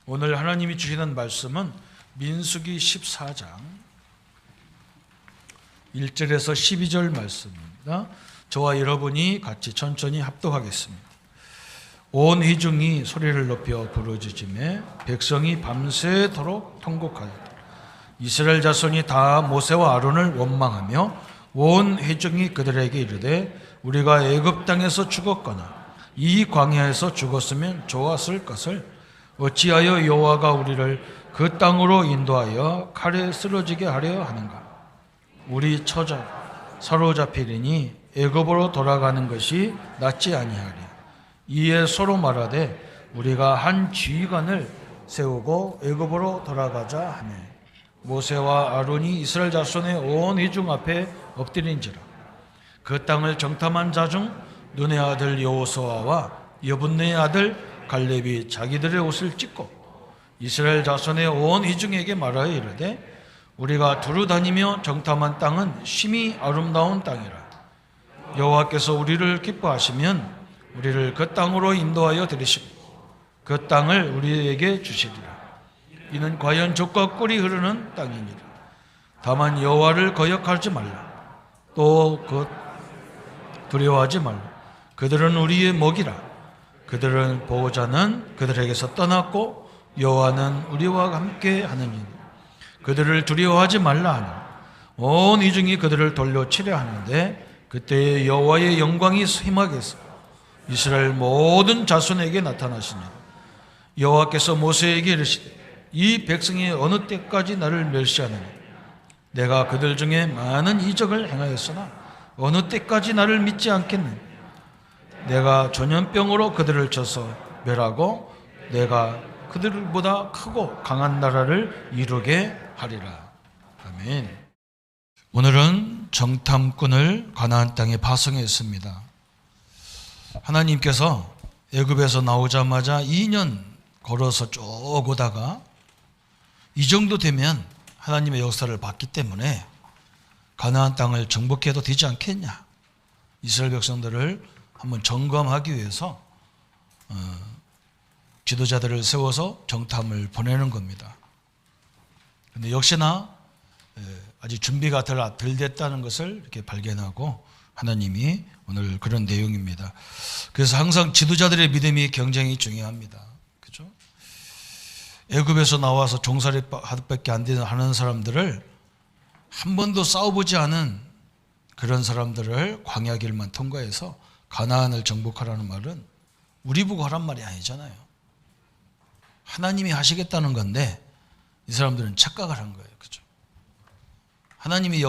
오늘 하나님이 주시는 말씀은 민수기 14장 1절에서 12절 말씀입니다. 저와 여러분이 같이 천천히 합독하겠습니다. 온 회중이 소리를 높여 부르짖으며 백성이 밤새도록 통곡하였다. 이스라엘 자손이 다 모세와 아론을 원망하며 온 회중이 그들에게 이르되 우리가 애굽 땅에서 죽었거나 이 광야에서 죽었으면 좋았을 것을 어찌하여 여호와가 우리를 그 땅으로 인도하여 칼에 쓰러지게 하려 하는가? 우리 처자 사로잡히리니 애굽으로 돌아가는 것이 낫지 아니하리. 이에 서로 말하되 우리가 한 지휘관을 세우고 애굽으로 돌아가자 하매 모세와 아론이 이스라엘 자손의 온 회중 앞에 엎드린지라. 그 땅을 정탐한 자 중 눈의 아들 여호수아와 여분네의 아들 갈렙이 자기들의 옷을 찢고 이스라엘 자손의 온 회중에게 말하여 이르되 우리가 두루 다니며 정탐한 땅은 심히 아름다운 땅이라. 여호와께서 우리를 기뻐하시면 우리를 그 땅으로 인도하여 들이시고 그 땅을 우리에게 주시리라. 이는 과연 젖과 꿀이 흐르는 땅이니라. 다만 여호와를 거역하지 말라. 또 그 두려워하지 말라. 그들은 우리의 먹이라. 그들은 보호자는 그들에게서 떠났고 여호와는 우리와 함께 하느니라. 그들을 두려워하지 말라 하니 온 회중이 그들을 돌려치려 하는데 그때 여호와의 영광이 심하게서 이스라엘 모든 자손에게 나타나시니라. 여호와께서 모세에게 이르시되 이 백성이 어느 때까지 나를 멸시하느냐? 내가 그들 중에 많은 이적을 행하였으나 어느 때까지 나를 믿지 않겠느냐? 내가 전염병으로 그들을 쳐서 멸하고 내가 그들보다 크고 강한 나라를 이루게 하리라. 아멘. 오늘은 정탐꾼을 가나안 땅에 파송했습니다. 하나님께서 애굽에서 나오자마자 2년 걸어서 쭉 오다가 이 정도 되면 하나님의 역사를 봤기 때문에 가나안 땅을 정복해도 되지 않겠냐? 이스라엘 백성들을 한번 점검하기 위해서 지도자들을 세워서 정탐을 보내는 겁니다. 그런데 역시나 아직 준비가 덜 됐다는 것을 이렇게 발견하고 하나님이 오늘 그런 내용입니다. 그래서 항상 지도자들의 믿음이 굉장히 중요합니다. 그렇죠? 애굽에서 나와서 종살이 하듯밖에 안 되는 하는 사람들을 한 번도 싸워보지 않은 그런 사람들을 광야 길만 통과해서 가나안을 정복하라는 말은 우리 보고 하란 말이 아니잖아요. 하나님이 하시겠다는 건데 이 사람들은 착각을 한 거예요. 그렇죠? 하나님이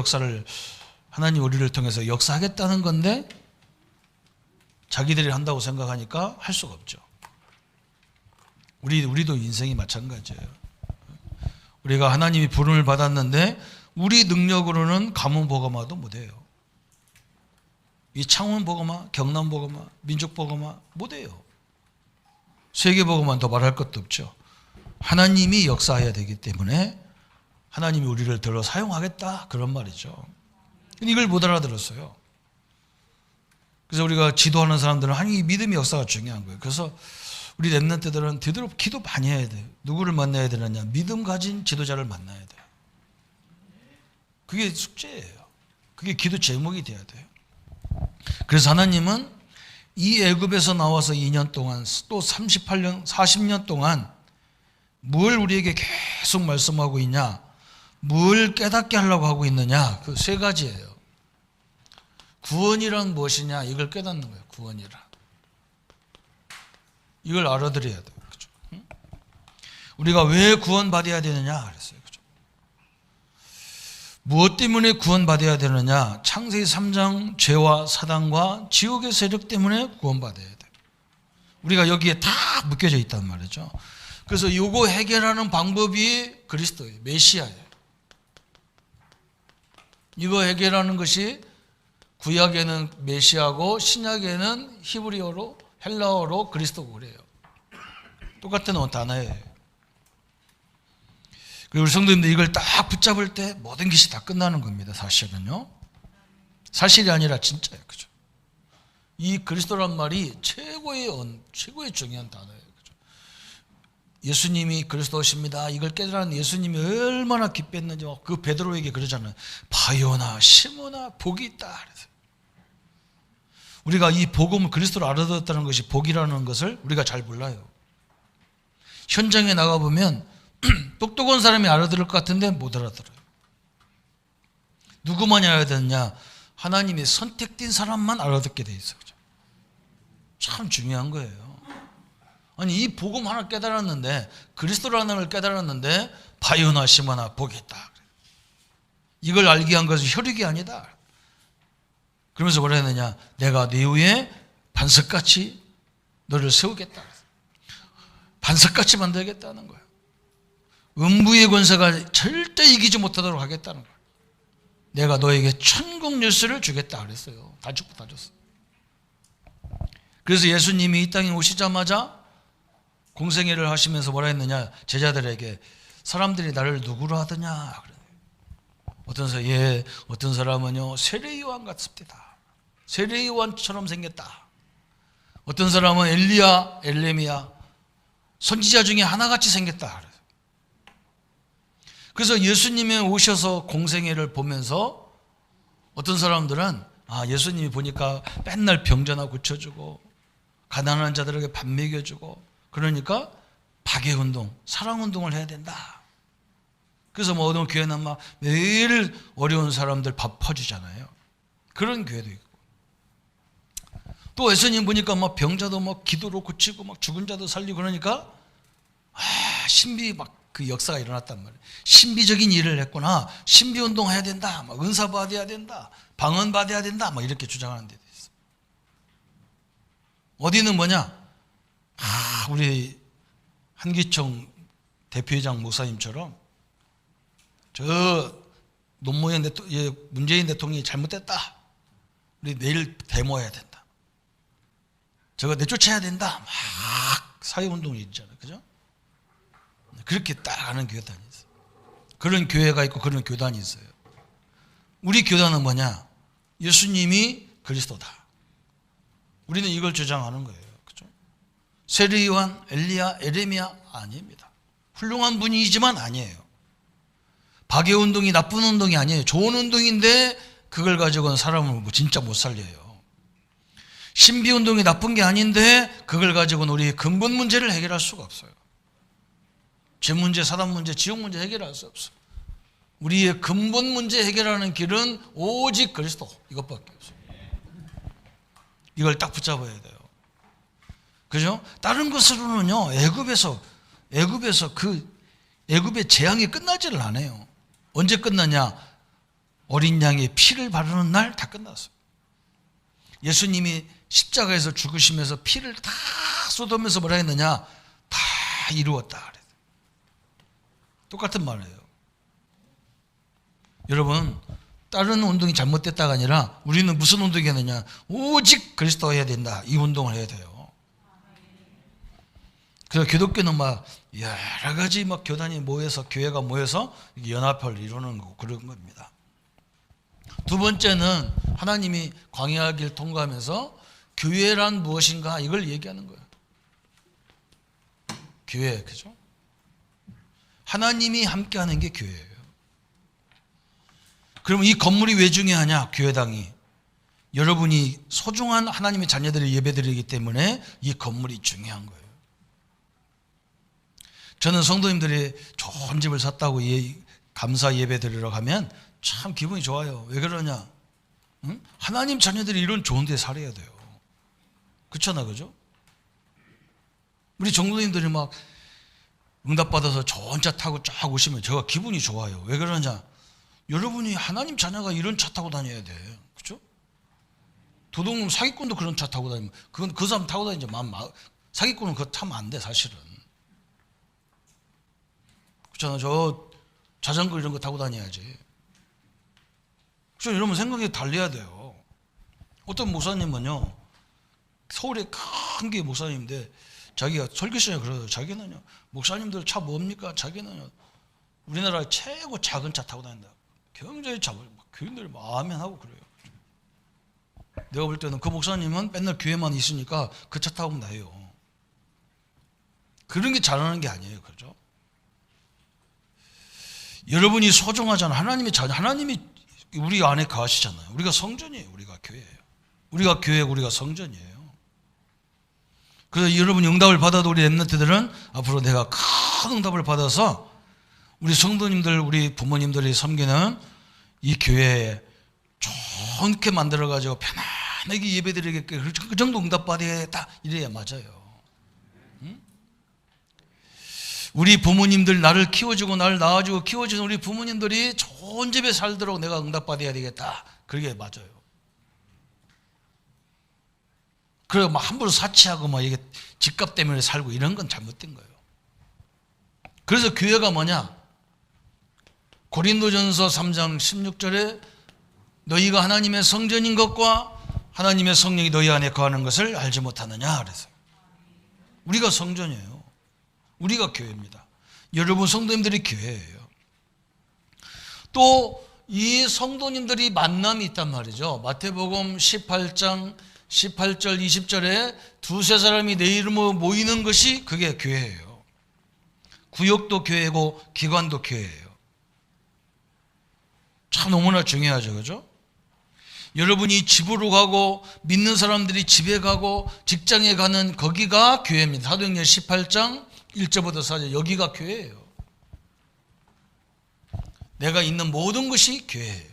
하나님 우리를 통해서 역사하겠다는 건데 자기들이 한다고 생각하니까 할 수가 없죠. 우리도 인생이 마찬가지예요. 우리가 하나님이 부름을 받았는데 우리 능력으로는 가문 보고마도 못해요. 이 창원 보고마, 경남 보고마, 민족 보고마 못해요. 세계 보고만 더 말할 것도 없죠. 하나님이 역사해야 되기 때문에 하나님이 우리를 들어 사용하겠다 그런 말이죠. 근데 이걸 못 알아들었어요. 그래서 우리가 지도하는 사람들은 이 믿음의 역사가 중요한 거예요. 그래서 우리 랩런트들은 되도록 기도 많이 해야 돼요. 누구를 만나야 되느냐? 믿음 가진 지도자를 만나야 돼요. 그게 숙제예요. 그게 기도 제목이 돼야 돼요. 그래서 하나님은 이 애굽에서 나와서 2년 동안 또 38년, 40년 동안 뭘 우리에게 계속 말씀하고 있냐? 뭘 깨닫게 하려고 하고 있느냐? 그 세 가지예요. 구원이란 무엇이냐? 이걸 깨닫는 거예요. 구원이란. 이걸 알아들어야 돼요. 그렇죠? 우리가 왜 구원받아야 되느냐? 그랬어요. 그렇죠? 무엇 때문에 구원받아야 되느냐? 창세기 3장 죄와 사단과 지옥의 세력 때문에 구원받아야 돼요. 우리가 여기에 다 묶여져 있단 말이죠. 그래서 이거 해결하는 방법이 그리스도예요. 메시아예요. 이거 해결하는 것이 구약에는 메시아고 신약에는 히브리어로 헬라어로 그리스도고 그래요. 똑같은 단어예요. 그리고 우리 성도님들 이걸 딱 붙잡을 때 모든 것이 다 끝나는 겁니다. 사실은요. 사실이 아니라 진짜예요. 그죠? 이 그리스도란 말이 최고의 중요한 단어예요. 그죠? 예수님이 그리스도십니다. 이걸 깨달은 예수님이 얼마나 기뻤는지 그 베드로에게 그러잖아요. 바요나 시몬아 복이 있다. 그래서 우리가 이 복음을 그리스도를 알아들었다는 것이 복이라는 것을 우리가 잘 몰라요. 현장에 나가보면 똑똑한 사람이 알아들을 것 같은데 못 알아들어요. 누구만 알아야 되느냐? 하나님이 선택된 사람만 알아듣게 돼 있어요. 참 중요한 거예요. 아니 이 복음 하나 깨달았는데 그리스도라는 걸 깨달았는데 바요나 시몬아 복이 있다. 이걸 알게 한 것은 혈육이 아니다. 그러면서 뭐라 했느냐? 내가 네 위에 반석같이 너를 세우겠다. 반석같이 만들겠다는 거예요. 음부의 권세가 절대 이기지 못하도록 하겠다는 거예요. 내가 너에게 천국 열쇠를 주겠다 그랬어요. 다 주고 다 줬어요. 그래서 예수님이 이 땅에 오시자마자 공생애를 하시면서 뭐라 했느냐? 제자들에게 사람들이 나를 누구로 하더냐? 어떤 사람은요 세례요한 같습니다. 세례요한처럼 생겼다. 어떤 사람은 엘리야, 엘레미야 선지자 중에 하나같이 생겼다. 그래서 예수님이 오셔서 공생애를 보면서 어떤 사람들은 예수님이 보니까 맨날 병자나 고쳐주고 가난한 자들에게 밥 먹여주고 그러니까 박애운동, 사랑운동을 해야 된다. 그래서 뭐 어떤 교회는 막 매일 어려운 사람들 밥 퍼주잖아요. 그런 교회도 있고 또 예수님 보니까 막 병자도 막 기도로 고치고 막 죽은 자도 살리고 그러니까 신비 막 그 역사가 일어났단 말이에요. 신비적인 일을 했구나. 신비운동 해야 된다. 막 은사 받아야 된다. 방언 받아야 된다. 막 이렇게 주장하는 데도 있어요. 어디는 뭐냐? 우리 한기총 대표회장 목사님처럼 저 노무현 문재인 대통령이 잘못됐다. 우리 내일 데모해야 된다. 저거 내쫓아야 된다. 막 사회운동이 있잖아요. 그죠? 그렇게 딱 하는 교단이 있어요. 그런 교회가 있고 그런 교단이 있어요. 우리 교단은 뭐냐? 예수님이 그리스도다. 우리는 이걸 주장하는 거예요. 그죠? 세례요한, 엘리야, 에레미야 아닙니다. 훌륭한 분이지만 아니에요. 박애운동이 나쁜 운동이 아니에요. 좋은 운동인데 그걸 가지고는 사람을 진짜 못 살려요. 신비운동이 나쁜 게 아닌데 그걸 가지고는 우리 근본 문제를 해결할 수가 없어요. 죄 문제, 사단 문제, 지옥 문제 해결할 수 없어요. 우리의 근본 문제 해결하는 길은 오직 그리스도 이것밖에 없어요. 이걸 딱 붙잡아야 돼요. 그죠? 다른 것으로는요 애굽에서 그 애굽의 재앙이 끝나지를 않아요. 언제 끝나냐? 어린 양의 피를 바르는 날 다 끝났어요. 예수님이 십자가에서 죽으시면서 피를 다 쏟으면서 뭐라 했느냐? 다 이루었다. 똑같은 말이에요. 여러분 다른 운동이 잘못됐다가 아니라 우리는 무슨 운동이 했느냐? 오직 그리스도 해야 된다. 이 운동을 해야 돼요. 그래서 기독교는 막 여러 가지 막 교단이 모여서 교회가 모여서 연합을 이루는 거고 그런 겁니다. 두 번째는 하나님이 광야길 통과하면서 교회란 무엇인가 이걸 얘기하는 거예요. 교회, 그죠? 하나님이 함께하는 게 교회예요. 그러면 이 건물이 왜 중요하냐? 교회당이 여러분이 소중한 하나님의 자녀들의 예배드리기 때문에 이 건물이 중요한 거예요. 저는 성도님들이 좋은 집을 샀다고 감사 예배 드리러 가면 참 기분이 좋아요. 왜 그러냐? 응? 하나님 자녀들이 이런 좋은 데 살아야 돼요. 그렇잖아, 그죠? 우리 성도님들이 막 응답받아서 좋은 차 타고 쫙 오시면 제가 기분이 좋아요. 왜 그러냐? 여러분이 하나님 자녀가 이런 차 타고 다녀야 돼. 그렇죠? 도둑놈 사기꾼도 그런 차 타고 다니면 그건 그 사람 타고 다니지. 사기꾼은 그거 타면 안 돼, 사실은. 그렇잖아. 저 자전거 이런 거 타고 다녀야지. 그렇죠? 여러분 생각이 달려야 돼요. 어떤 목사님은요, 서울에 큰 게 목사님인데 자기가 설교 시간에 그래요. 자기는요, 목사님들 차 뭡니까? 자기는요, 우리나라 최고 작은 차 타고 다닌다. 굉장히 작아요. 교인들 마음에 하고 그래요. 내가 볼 때는 그 목사님은 맨날 교회만 있으니까 그 차 타고 다녀요. 그런 게 잘하는 게 아니에요. 그죠? 여러분이 소중하잖아요. 하나님이 하나님이 우리 안에 거하시잖아요. 우리가 성전이에요. 우리가 교회예요. 우리가 교회고 우리가 성전이에요. 그래서 여러분이 응답을 받아도 우리 랩런트들은 앞으로 내가 큰 응답을 받아서 우리 성도님들, 우리 부모님들이 섬기는 이 교회에 좋게 만들어가지고 편안하게 예배드리게 그 정도 응답 받아야겠다. 이래야 맞아요. 우리 부모님들 나를 키워주고 나를 낳아주고 키워주는 우리 부모님들이 좋은 집에 살도록 내가 응답받아야 되겠다. 그게 맞아요. 그리고 막 함부로 사치하고 막 이게 집값 때문에 살고 이런 건 잘못된 거예요. 그래서 교회가 뭐냐? 고린도전서 3장 16절에 너희가 하나님의 성전인 것과 하나님의 성령이 너희 안에 거하는 것을 알지 못하느냐 그래서 우리가 성전이에요. 우리가 교회입니다. 여러분 성도님들이 교회예요. 또 이 성도님들이 만남이 있단 말이죠. 마태복음 18장 18절 20절에 두세 사람이 내 이름으로 모이는 것이 그게 교회예요. 구역도 교회고 기관도 교회예요. 참 너무나 중요하죠. 그죠? 여러분이 집으로 가고 믿는 사람들이 집에 가고 직장에 가는 거기가 교회입니다. 사도행전 18장 1절부터 4절 여기가 교회예요. 내가 있는 모든 것이 교회예요.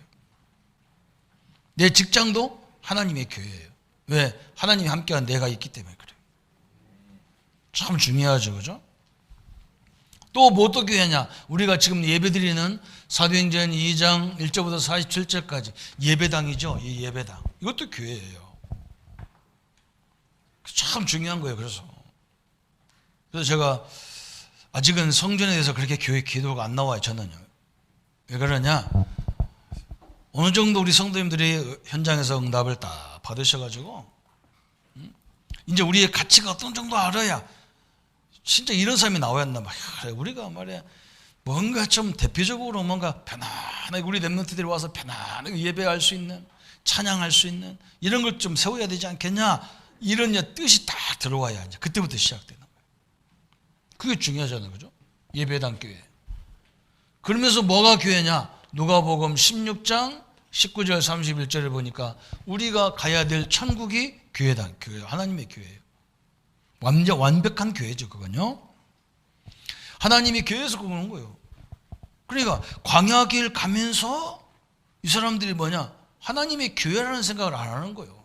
내 직장도 하나님의 교회예요. 왜? 하나님이 함께한 내가 있기 때문에 그래요. 참 중요하죠. 그죠? 또 뭐 또 교회냐? 우리가 지금 예배드리는 사도행전 2장 1절부터 47절까지 예배당이죠. 이 예배당. 이것도 교회예요. 참 중요한 거예요. 그래서 제가 아직은 성전에 대해서 그렇게 교회 기도가 안 나와요. 저는요. 왜 그러냐? 어느 정도 우리 성도님들이 현장에서 응답을 다 받으셔가지고 이제 우리의 가치가 어떤 정도 알아야 진짜 이런 사람이 나와야 한다. 그래, 우리가 말이야 뭔가 좀 대표적으로 뭔가 편안하게 우리 랩런트들이 와서 편안하게 예배할 수 있는 찬양할 수 있는 이런 걸 좀 세워야 되지 않겠냐? 이런 뜻이 딱 들어와야 이제 그때부터 시작되는 거예요. 그게 중요하잖아요. 그죠? 예배당 교회. 그러면서 뭐가 교회냐? 누가복음 16장 19절 31절을 보니까 우리가 가야 될 천국이 교회당, 교회, 하나님의 교회예요. 완벽한 교회죠, 그건요. 하나님이 교회에서 그러는 거예요. 그러니까 광야길 가면서 이 사람들이 뭐냐? 하나님의 교회라는 생각을 안 하는 거예요.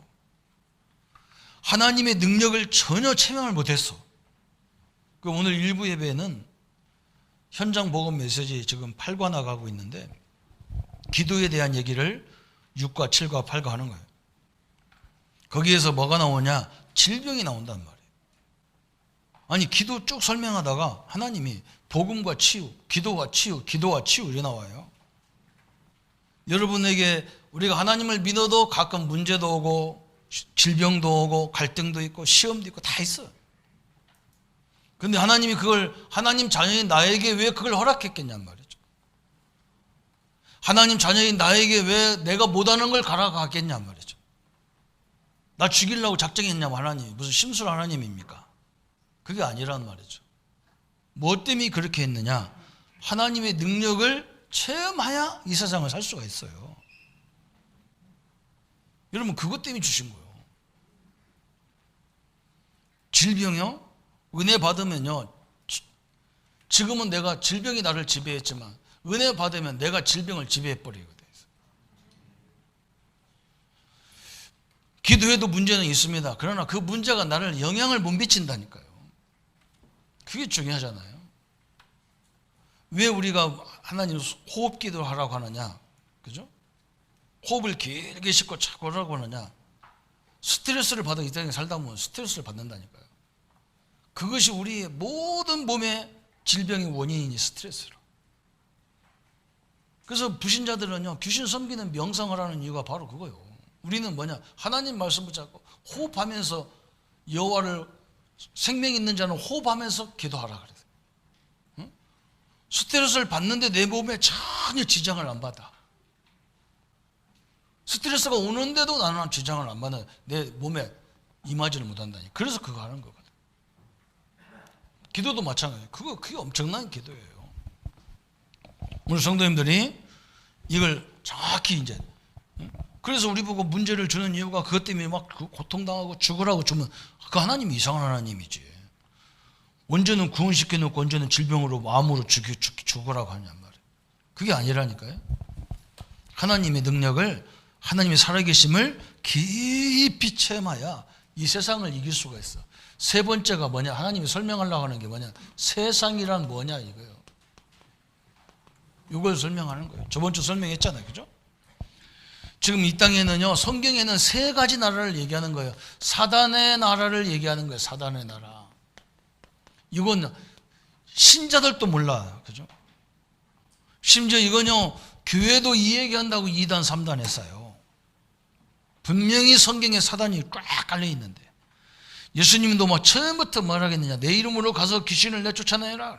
하나님의 능력을 전혀 체험을 못했어. 그 오늘 일부 예배는 현장 복음 메시지 지금 8과 나가고 있는데 기도에 대한 얘기를 6과 7과 8과 하는 거예요. 거기에서 뭐가 나오냐? 질병이 나온단 말이에요. 아니 기도 쭉 설명하다가 하나님이 복음과 치유, 기도와 치유, 기도와 치유 이렇게 나와요. 여러분에게 우리가 하나님을 믿어도 가끔 문제도 오고 질병도 오고 갈등도 있고 시험도 있고 다 있어요. 근데 하나님이 그걸 하나님 자녀인 나에게 왜 그걸 허락했겠냔 말이죠. 하나님 자녀인 나에게 왜 내가 못하는 걸 가라가겠냔 말이죠. 나 죽이려고 작정했냐고 하나님이 무슨 심술 하나님입니까? 그게 아니란 말이죠. 뭐 때문에 그렇게 했느냐? 하나님의 능력을 체험해야 이 세상을 살 수가 있어요. 여러분 그것 때문에 주신 거예요. 질병이요? 은혜 받으면요. 지금은 내가 질병이 나를 지배했지만 은혜 받으면 내가 질병을 지배해버리거든요. 기도해도 문제는 있습니다. 그러나 그 문제가 나를 영향을 못 미친다니까요. 그게 중요하잖아요. 왜 우리가 하나님 호흡 기도를 하라고 하느냐? 그죠? 호흡을 길게 싣고 자꾸 하라고 하느냐? 스트레스를 받아 이 땅에 살다 보면 스트레스를 받는다니까요. 그것이 우리의 모든 몸의 질병의 원인이니 스트레스로. 그래서 불신자들은요, 귀신 섬기는 명상을 하는 이유가 바로 그거예요. 우리는 뭐냐? 하나님 말씀 붙잡고 호흡하면서 여호와를 생명 있는 자는 호흡하면서 기도하라 그래요. 응? 스트레스를 받는데 내 몸에 전혀 지장을 안 받아. 스트레스가 오는데도 나는 지장을 안 받는 내 몸에 임하지를 못한다니. 그래서 그거 하는 거거든. 기도도 마찬가지예요. 그게 엄청난 기도예요. 우리 성도님들이 이걸 정확히 이제, 그래서 우리 보고 문제를 주는 이유가 그것 때문에 막 고통당하고 죽으라고 주면 그 하나님이 이상한 하나님이지. 언제는 구원시켜 놓고 언제는 질병으로 마음으로 죽으라고 하냔 말이에요. 그게 아니라니까요. 하나님의 능력을, 하나님의 살아계심을 깊이 체험해야 이 세상을 이길 수가 있어. 세 번째가 뭐냐? 하나님이 설명하려고 하는 게 뭐냐? 세상이란 뭐냐 이거예요. 이걸 설명하는 거예요. 저번 주 설명했잖아요. 그죠? 지금 이 땅에는요, 성경에는 세 가지 나라를 얘기하는 거예요. 사단의 나라를 얘기하는 거예요. 사단의 나라. 이건 신자들도 몰라. 그죠? 심지어 이건요, 교회도 이 얘기한다고 2단, 3단 했어요. 분명히 성경에 사단이 꽉 깔려 있는데. 예수님도 막 처음부터 말하겠느냐. 내 이름으로 가서 귀신을 내쫓아내라.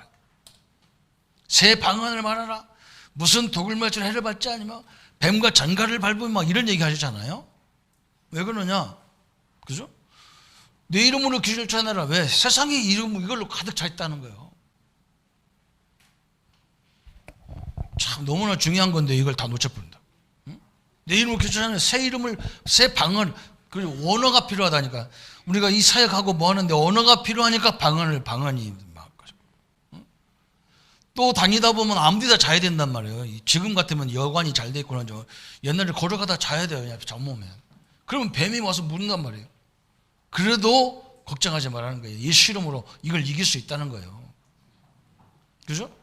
새 방언을 말하라. 무슨 독을 맞은 해를 받지 아니면 뱀과 전갈을 밟으면 막 이런 얘기 하시잖아요. 왜 그러냐? 그죠? 내 이름으로 귀신을 쫓아내라. 왜? 세상의 이름 이걸로 가득 차 있다는 거예요. 참 너무나 중요한 건데 이걸 다 놓쳐버린다. 응? 내 이름으로 귀신을 쫓아내라. 새 이름을, 새 방언, 그리고 언어가 필요하다니까. 우리가 이 사역하고 뭐 하는데 언어가 필요하니까 방언이 막 거죠. 또 다니다 보면 아무데나 자야 된단 말이에요. 지금 같으면 여관이 잘 돼 있고 옛날에 걸어가다 자야 돼요. 그냥 잠오면. 그러면 뱀이 와서 물는단 말이에요. 그래도 걱정하지 말라는 거예요. 예수 이름으로 이걸 이길 수 있다는 거예요. 그죠?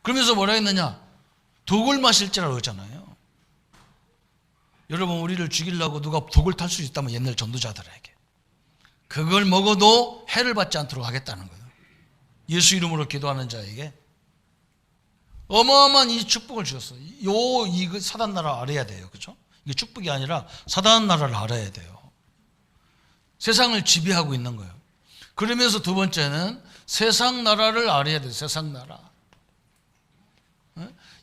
그러면서 뭐라 했느냐? 독을 마실지라고 했잖아요. 여러분, 우리를 죽이려고 누가 독을 탈 수 있다면 옛날 전도자들에게 그걸 먹어도 해를 받지 않도록 하겠다는 거예요. 예수 이름으로 기도하는 자에게 어마어마한 이 축복을 주셨어요. 이거 사단 나라 알아야 돼요. 그렇죠? 이게 축복이 아니라 사단 나라를 알아야 돼요. 세상을 지배하고 있는 거예요. 그러면서 두 번째는 세상 나라를 알아야 돼요. 세상 나라.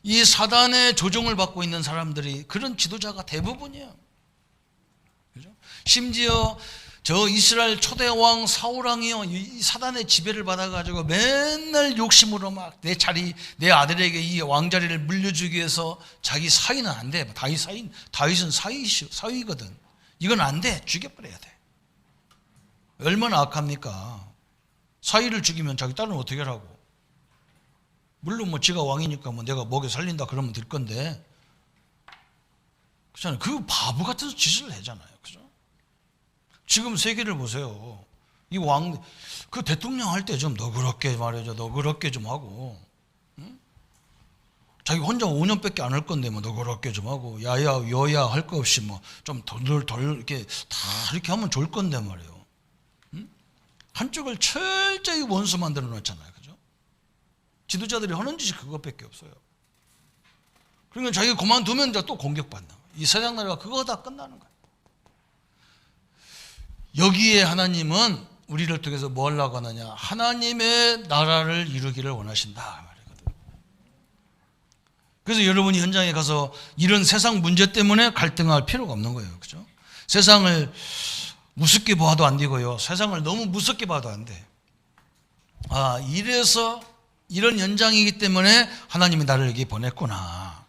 이 사단의 조종을 받고 있는 사람들이 그런 지도자가 대부분이에요. 그죠? 심지어 저 이스라엘 초대 왕 사울왕이요, 이 사단의 지배를 받아가지고 맨날 욕심으로 막 내 자리, 내 아들에게 이 왕자리를 물려주기 위해서 자기 사위는 안 돼. 다윗은 사위거든. 이건 안 돼. 죽여버려야 돼. 얼마나 악합니까? 사위를 죽이면 자기 딸은 어떻게 하라고? 물론 뭐 지가 왕이니까 뭐 내가 먹여 살린다 그러면 될 건데, 그렇잖아요. 그 바보 같은 짓을 하잖아요. 그죠? 지금 세계를 보세요. 이 그 대통령 할 때 좀 너그럽게 말해줘. 너그럽게 좀 하고, 응? 자기 혼자 5년밖에 안 할 건데 뭐 너그럽게 좀 하고, 야야 여야 할 거 없이 뭐 좀 덜 이렇게 다 이렇게 하면 좋을 건데 말이에요. 응? 한쪽을 철저히 원수 만들어 놓잖아요. 그죠? 지도자들이 하는 짓이 그것밖에 없어요. 그러니까 자기가 그만두면 또 공격받는 거예요. 이 세상 나라가 그거 다 끝나는 거예요. 여기에 하나님은 우리를 통해서 뭐 하려고 하느냐? 하나님의 나라를 이루기를 원하신다 말이거든요. 그래서 여러분이 현장에 가서 이런 세상 문제 때문에 갈등할 필요가 없는 거예요. 그죠? 세상을 우습게 봐도 안 되고요. 세상을 너무 무섭게 봐도 안 돼. 아, 이래서 이런 현장이기 때문에 하나님이 나를 여기 보냈구나.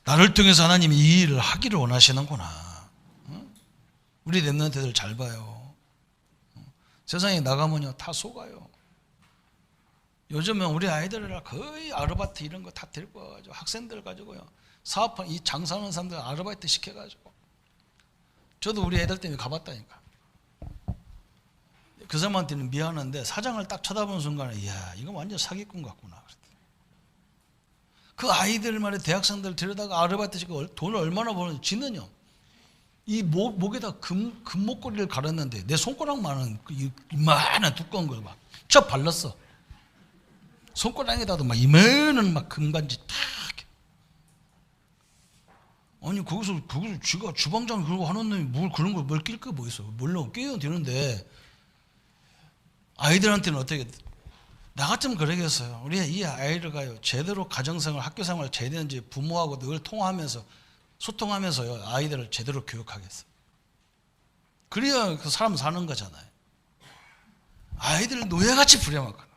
나를 통해서 하나님이 이 일을 하기를 원하시는구나. 우리 랩런트들 잘 봐요. 세상에 나가면요 다 속아요. 요즘은 우리 아이들이라 거의 아르바이트 이런 거 다 데리고 와가지고 학생들 가지고요 사업한 이 장사하는 사람들 아르바이트 시켜가지고, 저도 우리 애들 때문에 가봤다니까. 그 사람한테는 미안한데 사장을 딱 쳐다보는 순간에 이야 이거 완전 사기꾼 같구나. 그 아이들 말에 대학생들 데려다가 아르바이트 시키고 돈을 얼마나 버는지. 지는요 이 목에다 금목걸이를 갈았는데 내 손가락만한 이만한 두꺼운 걸 막 쳐 발랐어. 손가락에다도 막 이만한 막 금반지 탁. 아니 거기서 쥐가 주방장 그러고 하는 놈이 뭘 그런 걸 뭘 낄 거 뭐 있어. 물론 끼어도 되는데 아이들한테는 어떻게, 나 같으면 그러겠어요. 우리 이 아이들가요 제대로 가정생활 학교생활 제대로 이제 부모하고 늘 소통하면서요 아이들을 제대로 교육하겠어요. 그래야 그 사람 사는 거잖아요. 아이들을 노예같이 부려먹거든.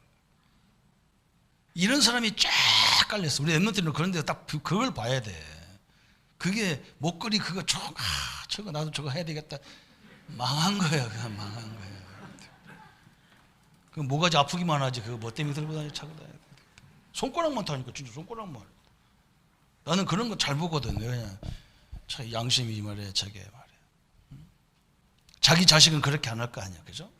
이런 사람이 쫙 깔렸어. 우리 랩런트는 그런데 딱 그걸 봐야 돼. 그게 목걸이 그거 저거 나도 저거 해야 되겠다. 망한 거야. 그냥 망한 거야. 그 모가지 아프기만 하지. 그거 뭐 때문에 들고 다니 차고 다니. 손가락만 타니까 진짜 손가락만. 나는 그런 거 잘 보거든. 그냥 참 양심이 말이야. 저게 말이야. 자기 자식은 그렇게 안 할 거 아니야. 그죠?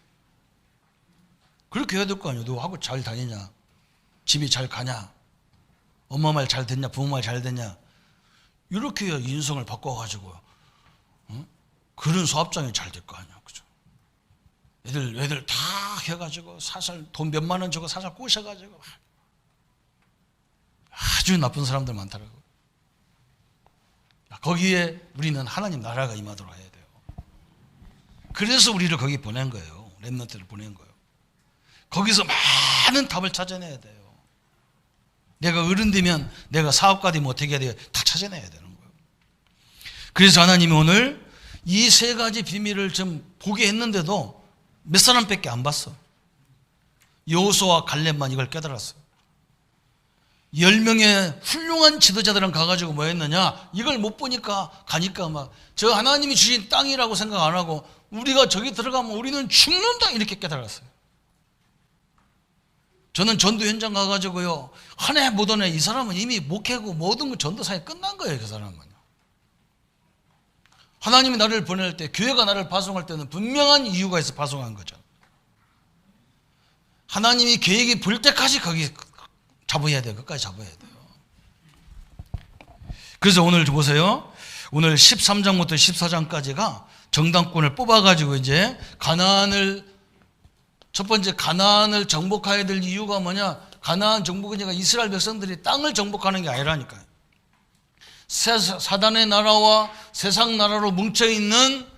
그렇게 해야 될 거 아니야. 너 학교 잘 다니냐? 집이 잘 가냐? 엄마 말 잘 듣냐? 부모 말 잘 듣냐? 이렇게 해야 인성을 바꿔가지고 그런 사업장이 잘 될 거 아니야. 그죠? 애들 다 해가지고 사살 돈 몇만 원 주고 사살 꼬셔가지고 아주 나쁜 사람들 많더라고. 거기에 우리는 하나님 나라가 임하도록 해야 돼요. 그래서 우리를 거기 보낸 거예요. 렘넌트를 보낸 거예요. 거기서 많은 답을 찾아내야 돼요. 내가 어른 되면 내가 사업가 되면 어떻게 해야 돼요? 다 찾아내야 되는 거예요. 그래서 하나님이 오늘 이 세 가지 비밀을 좀 보게 했는데도 몇 사람밖에 안 봤어. 여호수아와 갈렙만 이걸 깨달았어. 10명의 훌륭한 지도자들은 가가지고 뭐 했느냐? 이걸 못 보니까 가니까 막 저 하나님이 주신 땅이라고 생각 안 하고 우리가 저기 들어가면 우리는 죽는다 이렇게 깨달았어요. 저는 전도 현장 가가지고요. 한 해 못 오네. 이 사람은 이미 목회고 모든 거 전도사에 끝난 거예요. 그 사람은. 하나님이 나를 보낼 때 교회가 나를 파송할 때는 분명한 이유가 있어 파송한 거죠. 하나님이 계획이 볼 때까지 거기 잡아야 돼요. 끝까지 잡아야 돼요. 그래서 오늘 보세요. 오늘 13장부터 14장까지가 정당권을 뽑아가지고 이제 첫 번째 가나안을 정복해야 될 이유가 뭐냐? 가나안 정복은 이스라엘 백성들이 땅을 정복하는 게 아니라니까요. 사단의 나라와 세상 나라로 뭉쳐있는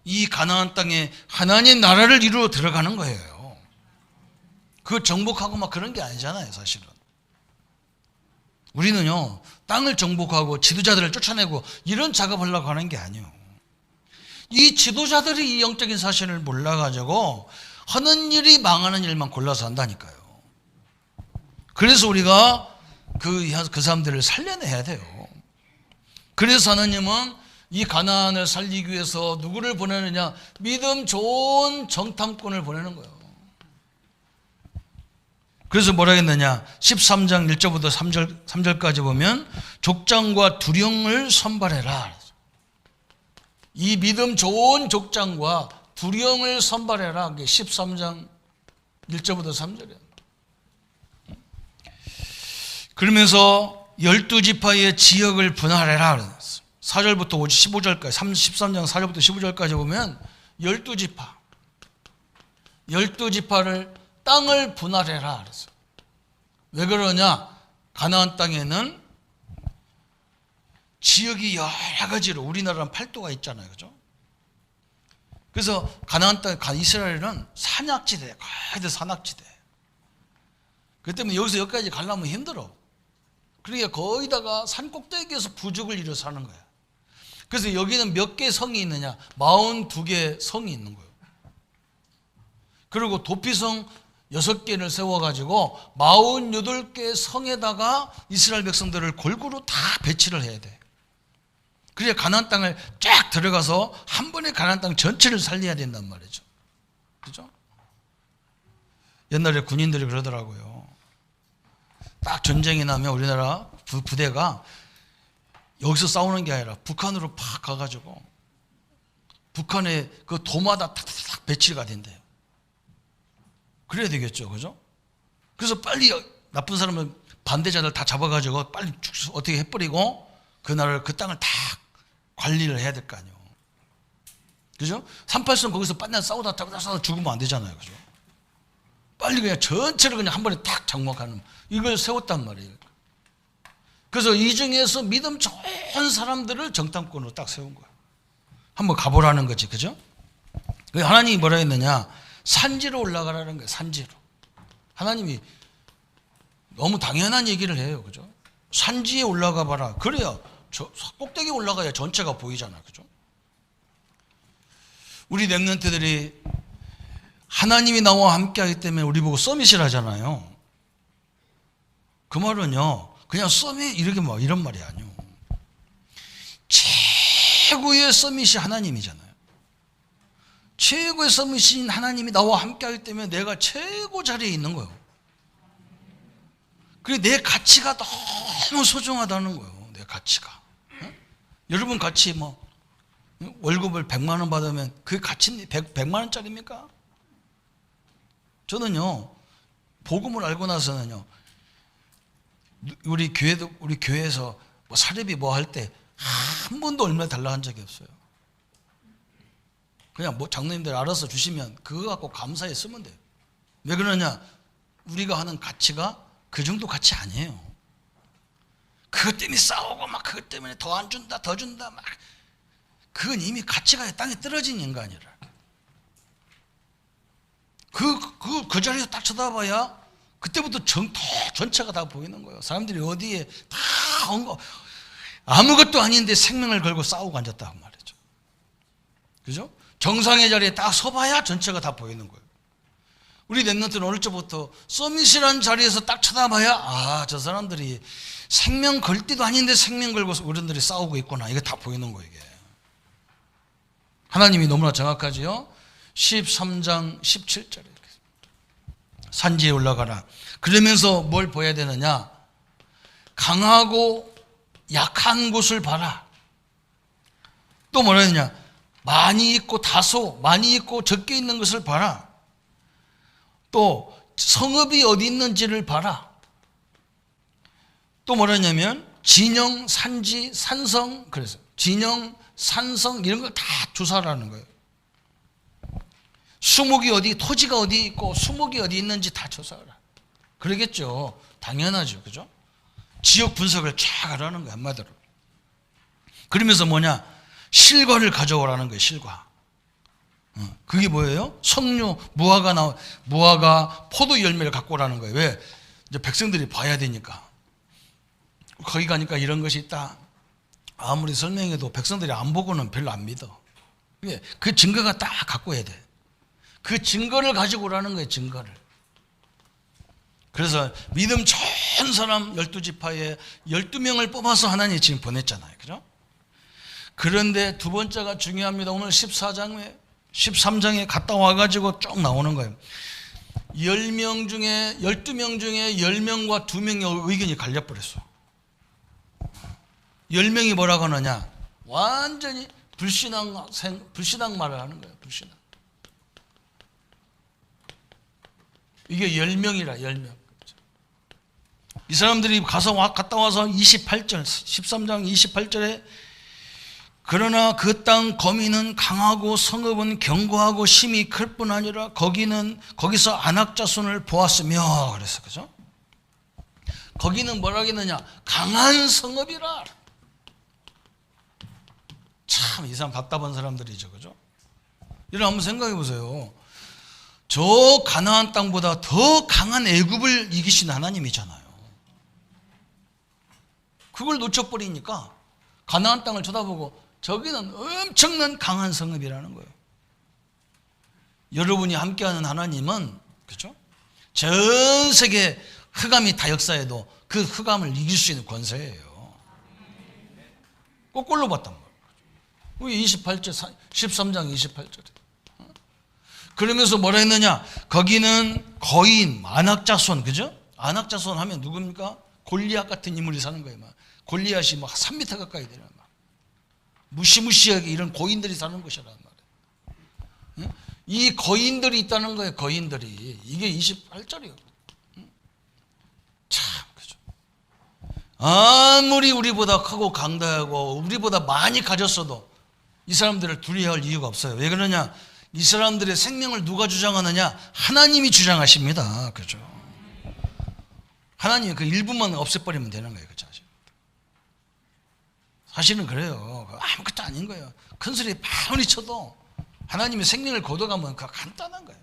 이 가나안 땅에 하나님의 나라를 이루어 들어가는 거예요. 그 정복하고 막 그런 게 아니잖아요, 사실은. 우리는요, 땅을 정복하고 지도자들을 쫓아내고 이런 작업을 하려고 하는 게 아니에요. 이 지도자들이 이 영적인 사실을 몰라가지고 하는 일이 망하는 일만 골라서 한다니까요. 그래서 우리가 그 사람들을 살려내야 돼요. 그래서 하나님은 이 가나안을 살리기 위해서 누구를 보내느냐? 믿음 좋은 정탐꾼을 보내는 거예요. 그래서 뭐라 했느냐? 13장 1절부터 3절까지 보면 족장과 두령을 선발해라. 이 믿음 좋은 족장과 두령을 선발해라. 13장 1절부터 3절이에요. 그러면서 12지파의 지역을 분할해라. 4절부터 15절까지 13장 4절부터 15절까지 보면 12지파를 땅을 분할해라 그랬어요. 왜 그러냐? 가나안 땅에는 지역이 여러 가지로 우리나라는 8도가 있잖아요. 그죠? 그래서 가나안 땅, 이스라엘은 산악지대, 거의 다 산악지대. 그 때문에 여기서 여기까지 가려면 힘들어. 그러니까 거기다가 산 꼭대기에서 부족을 이뤄 사는 거야. 그래서 여기는 몇 개 성이 있느냐? 42개 성이 있는 거예요. 그리고 도피성 6개를 세워가지고 48개 성에다가 이스라엘 백성들을 골고루 다 배치를 해야 돼. 그래야 가나안 땅을 쫙 들어가서 한 번에 가나안 땅 전체를 살려야 된단 말이죠. 그죠? 옛날에 군인들이 그러더라고요. 딱 전쟁이 나면 우리나라 부대가 여기서 싸우는 게 아니라 북한으로 팍 가가지고 북한의 그 도마다 탁탁 배치가 된대요. 그래야 되겠죠. 그죠? 그래서 빨리 나쁜 사람을 반대자들 다 잡아가지고 빨리 어떻게 해버리고 그 나라를 그 땅을 다 관리를 해야 될 거 아니에요. 그죠? 38선 거기서 빨리 싸우다 죽으면 안 되잖아요. 그죠? 빨리 그냥 전체를 그냥 한 번에 탁 장악하는 이걸 세웠단 말이에요. 그래서 이 중에서 믿음 좋은 사람들을 정탐꾼으로 딱 세운 거예요. 한번 가보라는 거지. 그죠? 하나님이 뭐라 했느냐? 산지로 올라가라는 거예요. 산지로. 하나님이 너무 당연한 얘기를 해요. 그죠? 산지에 올라가 봐라. 그래야 꼭대기에 올라가야 전체가 보이잖아. 그죠? 우리 렘넌트들이 하나님이 나와 함께하기 때문에 우리 보고 서밋이라 하잖아요. 그 말은요, 그냥 서밋 이렇게 뭐 이런 말이 아니에요. 최고의 서밋이 하나님이잖아요. 최고의 서밋인 하나님이 나와 함께하기 때문에 내가 최고 자리에 있는 거예요. 그리고 내 가치가 너무 소중하다는 거예요. 내 가치가. 여러분 같이 뭐 월급을 100만 원 받으면 그 가치 100만 원짜리입니까? 저는요, 복음을 알고 나서는요, 우리 교회에서 뭐 사례비 뭐 할 때 한 번도 얼마 달라 한 적이 없어요. 그냥 뭐 장로님들 알아서 주시면 그거 갖고 감사히 쓰면 돼요. 왜 그러냐? 우리가 하는 가치가 그 정도 가치 아니에요. 그것 때문에 싸우고 막 그것 때문에 더 안 준다, 더 준다 막, 그건 이미 가치가 땅에 떨어진 인간이라. 그 자리에서 딱 쳐다봐야 그때부터 전체가 다 보이는 거예요. 사람들이 어디에 다 온 거, 아무것도 아닌데 생명을 걸고 싸우고 앉았다고 말이죠. 그죠? 정상의 자리에 딱 서봐야 전체가 다 보이는 거예요. 우리 랩런트는 어릴 적부터 서밋이라는 자리에서 딱 쳐다봐야, 아, 저 사람들이 생명 걸 때도 아닌데 생명 걸고 어른들이 싸우고 있구나. 이게 다 보이는 거예요, 이게. 하나님이 너무나 정확하지요? 13장 17절에 산지에 올라가라. 그러면서 뭘 보여야 되느냐? 강하고 약한 곳을 봐라. 또 뭐라 했느냐? 많이 있고 다소, 많이 있고 적게 있는 것을 봐라. 또 성읍이 어디 있는지를 봐라. 또 뭐라 했냐면 진영, 산지, 산성, 그래서 진영, 산성 이런 걸 다 조사하라는 거예요. 수목이 어디, 토지가 어디 있고 수목이 어디 있는지 다 조사하라. 그러겠죠. 당연하죠. 그죠? 지역 분석을 쫙 하라는 거예요, 한마디로. 그러면서 뭐냐? 실과를 가져오라는 거예요, 실과. 그게 뭐예요? 석류, 무화과 포도 열매를 갖고 오라는 거예요. 왜? 이제 백성들이 봐야 되니까. 거기 가니까 이런 것이 있다. 아무리 설명해도 백성들이 안 보고는 별로 안 믿어. 그 증거가 딱 갖고 와야 돼. 그 증거를 가지고 오라는 거예요, 증거를. 그래서 믿음 좋은 사람 12지파에 12명을 뽑아서 하나님이 지금 보냈잖아요. 그죠? 그런데 두 번째가 중요합니다. 오늘 13장에 갔다 와가지고 쭉 나오는 거예요. 12명 중에 10명과 2명의 의견이 갈려버렸어. 10명이 뭐라고 하느냐? 완전히 불신앙 말을 하는 거예요. 불신앙. 이게 10명이라, 10명. 이 사람들이 갔다 와서 28절, 13장 28절에 그러나 그 땅 거민은 강하고 성읍은 견고하고 힘이 클 뿐 아니라 거기서 안악자손을 보았으며 그랬어. 그죠? 거기는 뭐라 하겠느냐? 강한 성읍이라. 참, 이 사람 답답한 사람들이죠. 그죠? 이런 한번 생각해 보세요. 저 가나안 땅보다 더 강한 애굽을 이기신 하나님이잖아요. 그걸 놓쳐버리니까 가나안 땅을 쳐다보고 저기는 엄청난 강한 성읍이라는 거예요. 여러분이 함께하는 하나님은, 그렇죠? 전 세계 흑암이 다 역사해도 그 흑암을 이길 수 있는 권세예요. 거꾸로 봤단 말이에요. 28절, 13장 28절에. 그러면서 뭐라 했느냐? 거기는 거인, 안악자손, 그죠? 안악자손 하면 누굽니까? 골리앗 같은 인물이 사는 거예요. 골리앗이 막 3m 가까이 되는 막 무시무시하게 이런 고인들이 사는 곳이란 말이에요. 이 거인들이 있다는 거예요. 거인들이. 이게 28절이에요. 참, 그죠? 아무리 우리보다 크고 강다하고 우리보다 많이 가졌어도 이 사람들을 두려워할 이유가 없어요. 왜 그러냐? 이 사람들의 생명을 누가 주장하느냐? 하나님이 주장하십니다. 그죠? 하나님이 그 일부만 없애버리면 되는 거예요. 그죠? 사실은 그래요. 아무것도 아닌 거예요. 큰 소리 많이 쳐도 하나님이 생명을 거둬가면 그거 간단한 거예요.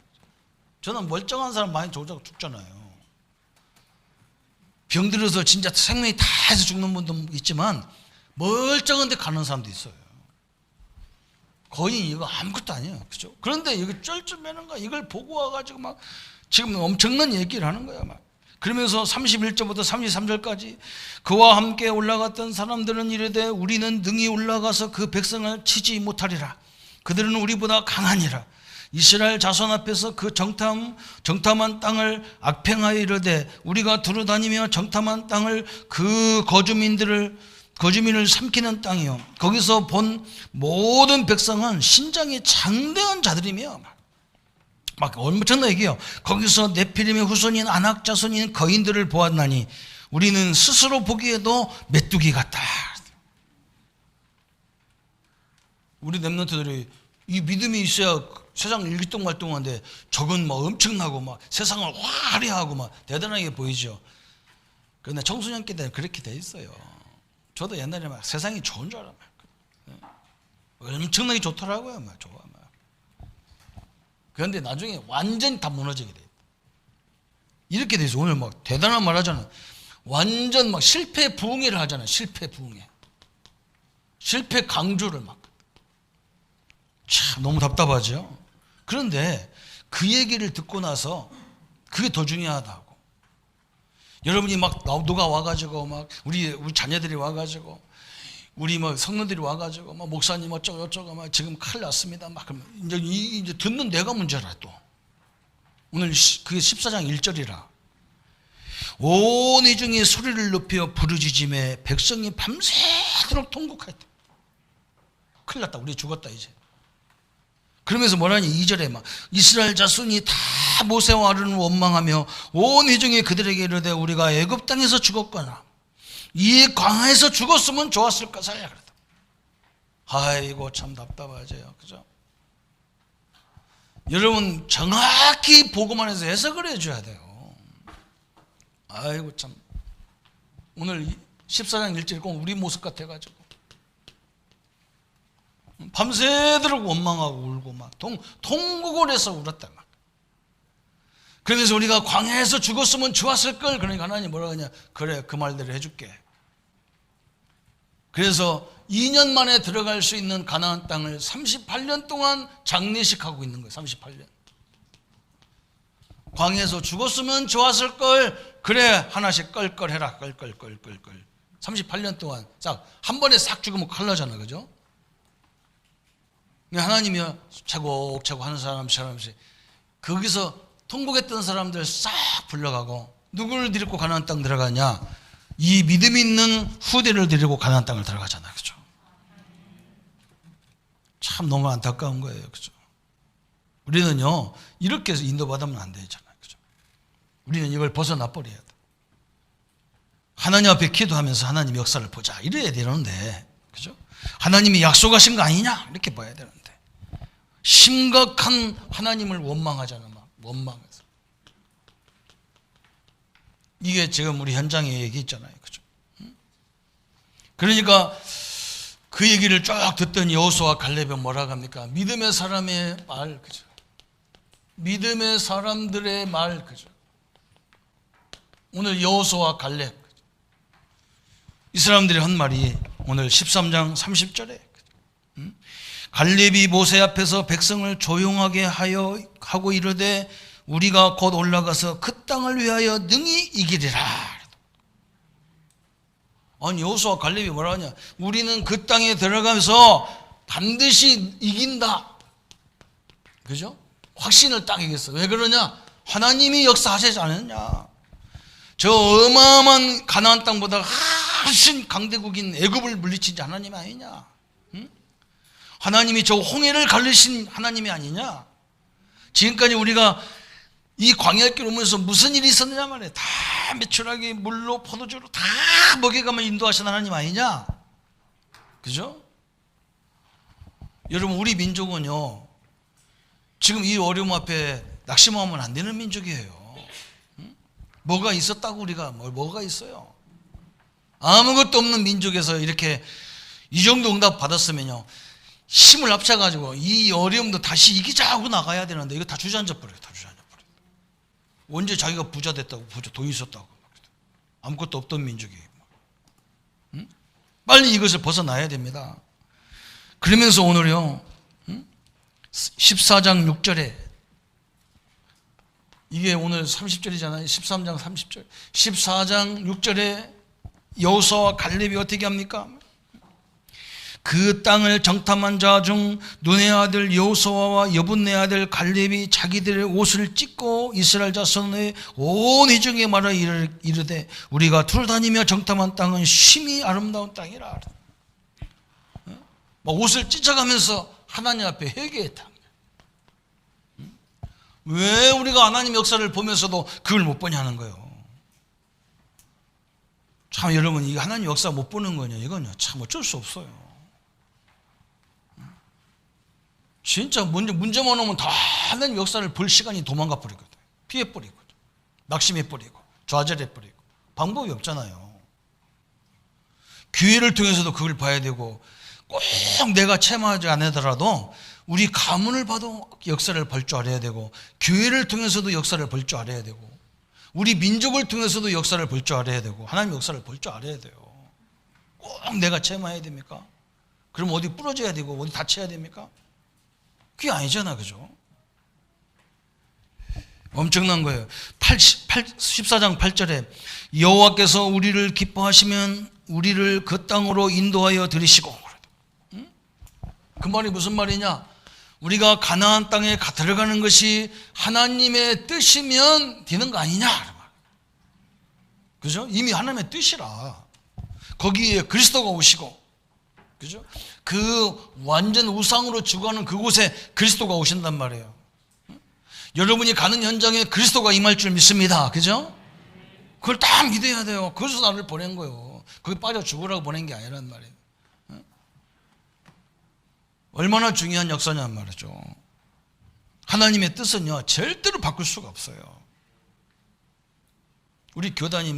저는 멀쩡한 사람 많이 죽잖아요. 병들어서 진짜 생명이 다 해서 죽는 분도 있지만 멀쩡한데 가는 사람도 있어요. 거의 이거 아무것도 아니에요. 그죠? 그런데 이거 쩔쩔매는 거 이걸 보고 와가지고 막 지금 엄청난 얘기를 하는 거야. 막. 그러면서 31절부터 33절까지 그와 함께 올라갔던 사람들은 이르되 우리는 능히 올라가서 그 백성을 치지 못하리라. 그들은 우리보다 강하니라. 이스라엘 자손 앞에서 그 정탐한 땅을 악평하여 이르되 우리가 두루다니며 정탐한 땅을 그 거주민을 삼키는 땅이요. 거기서 본 모든 백성은 신장이 장대한 자들이며 막 엄청난 얘기예요. 거기서 네피림의 후손인 아낙 자손인 거인들을 보았나니 우리는 스스로 보기에도 메뚜기 같다. 우리 렘넌트들이 이 믿음이 있어야 세상 일기똥말똥한데 적은 막 엄청나고 막 세상을 화려하고 막 대단하게 보이죠. 그런데 청소년기 때는 그렇게 돼 있어요. 저도 옛날에 막 세상이 좋은 줄 알아요. 엄청나게 좋더라고요. 막 좋아. 막. 그런데 나중에 완전 다 무너지게 돼. 이렇게 돼 있어. 오늘 막 대단한 말 하잖아. 완전 막 실패 부흥회를 하잖아. 실패 부흥회. 실패 강조를 막. 참 너무 답답하죠. 그런데 그 얘기를 듣고 나서 그게 더 중요하다고. 여러분이 막 누가 와가지고 막 우리 자녀들이 와가지고 우리 뭐 성도들이 와가지고 막 목사님 어쩌고 막 지금 큰일 났습니다. 막 그러면 이제 듣는 내가 문제라 또. 오늘 그게 14장 1절이라. 온 회중이 소리를 높여 부르짖음에 백성이 밤새도록 통곡하였다. 큰일 났다. 우리 죽었다 이제. 그러면서 뭐라니 2절에 막 이스라엘 자손이 다 모세와 아론을 원망하며 온 회중이 그들에게 이르되 우리가 애굽 땅에서 죽었거나 이 광야에서 죽었으면 좋았을 것이야. 그랬다. 아이고 참 답답하죠. 그죠? 여러분 정확히 보고만 해서 해석을 해줘야 돼요. 아이고 참 오늘 14장 1절이 꼭 우리 모습 같아가지고 밤새도록 원망하고 울고 막 통곡을 해서 울었다 막. 그러면서 우리가 광야에서 죽었으면 좋았을 걸. 그러니까 하나님 뭐라 하냐? 그래 그 말대로 해줄게. 그래서 2년 만에 들어갈 수 있는 가나안 땅을 38년 동안 장례식하고 있는 거예요. 38년. 광야에서 죽었으면 좋았을 걸. 그래 하나씩 껄껄해라. 껄껄. 38년 동안 싹 한 번에 싹 죽으면 큰일 나잖아. 그죠? 하나님이 차곡차곡 하는 사람씩 거기서 통곡했던 사람들 싹 불러가고 누구를 데리고 가나안 땅 들어가냐? 이 믿음 있는 후대를 데리고 가나안 땅을 들어가잖아요. 그죠? 참 너무 안타까운 거예요. 그죠? 우리는요 이렇게 해서 인도받으면 안 되잖아요. 그죠? 우리는 이걸 벗어나 버려야 돼. 하나님 앞에 기도하면서 하나님 역사를 보자 이래야 되는데, 그죠? 하나님이 약속하신 거 아니냐 이렇게 봐야 되는데 심각한 하나님을 원망하잖아. 막 원망해서. 이게 지금 우리 현장에 얘기 있잖아요. 그죠? 그러니까 그 얘기를 쫙 듣더니 여호수아와 갈렙이 뭐라고 합니까? 믿음의 사람의 말. 그죠? 믿음의 사람들의 말. 그죠? 오늘 여호수아와 갈렙 이 사람들이 한 말이 오늘 13장 30절에 갈렙이 모세 앞에서 백성을 조용하게 하고 이르되 우리가 곧 올라가서 그 땅을 위하여 능히 이기리라. 아니 여호수아 갈렙이 뭐라 하냐? 우리는 그 땅에 들어가면서 반드시 이긴다. 그죠? 확신을 딱 이겼어. 왜 그러냐? 하나님이 역사하시지 않았냐? 저 어마어마한 가나안 땅보다 훨씬 강대국인 애굽을 물리친 지 하나님 아니냐? 응? 하나님이 저 홍해를 가르신 하나님이 아니냐? 지금까지 우리가 이 광야길 오면서 무슨 일이 있었느냐 말이야. 다 매출하게 물로 포도주로 다 먹여가면 인도하신 하나님 아니냐? 그죠? 여러분 우리 민족은요 지금 이 어려움 앞에 낙심하면 안 되는 민족이에요. 뭐가 있었다고 우리가 뭐가 있어요? 아무것도 없는 민족에서 이렇게 이 정도 응답 받았으면요 힘을 합쳐가지고 이 어려움도 다시 이기자 하고 나가야 되는데 이거 다 주저앉아 버려요. 다 주저앉아 버려요. 언제 자기가 부자 됐다고 돈 있었다고 아무것도 없던 민족이에요. 응? 빨리 이것을 벗어나야 됩니다. 그러면서 오늘요 14장 6절에, 이게 오늘 30절이잖아요. 13장 30절. 14장 6절에 여호수아와 갈렙이 어떻게 합니까? 그 땅을 정탐한 자 중 눈의 아들 여호수아와 여분네 아들 갈렙이 자기들의 옷을 찢고 이스라엘 자손의 온 회중에 말하 이르되 우리가 둘다니며 정탐한 땅은 심히 아름다운 땅이라. 옷을 찢어가면서 하나님 앞에 회개했다. 왜 우리가 하나님 역사를 보면서도 그걸 못 보냐는 거예요. 참 여러분, 이 하나님 역사 못 보는 거냐, 이거는 참 어쩔 수 없어요. 진짜 문제만 오면 다 하나님 역사를 볼 시간이 도망가 버리거든. 피해버리거든. 낙심해버리고 좌절해버리고 방법이 없잖아요. 기회를 통해서도 그걸 봐야 되고, 꼭 내가 체험하지 않더라도 우리 가문을 봐도 역사를 볼 줄 알아야 되고, 교회를 통해서도 역사를 볼 줄 알아야 되고, 우리 민족을 통해서도 역사를 볼 줄 알아야 되고, 하나님 역사를 볼 줄 알아야 돼요. 꼭 내가 체험해야 됩니까? 그럼 어디 부러져야 되고 어디 다쳐야 됩니까? 그게 아니잖아, 그죠? 엄청난 거예요. 14장 8절에 여호와께서 우리를 기뻐하시면 우리를 그 땅으로 인도하여 들이시고, 그 말이 무슨 말이냐? 우리가 가나안 땅에 들어가는 것이 하나님의 뜻이면 되는 거 아니냐, 그죠? 이미 하나님의 뜻이라. 거기에 그리스도가 오시고, 그죠? 그 완전 우상으로 죽어가는 그곳에 그리스도가 오신단 말이에요. 여러분이 가는 현장에 그리스도가 임할 줄 믿습니다. 그죠? 그걸 딱 믿어야 돼요. 그래서 나를 보낸 거예요. 거기 빠져 죽으라고 보낸 게 아니란 말이에요. 얼마나 중요한 역사냐는 말이죠. 하나님의 뜻은요, 절대로 바꿀 수가 없어요. 우리 교단이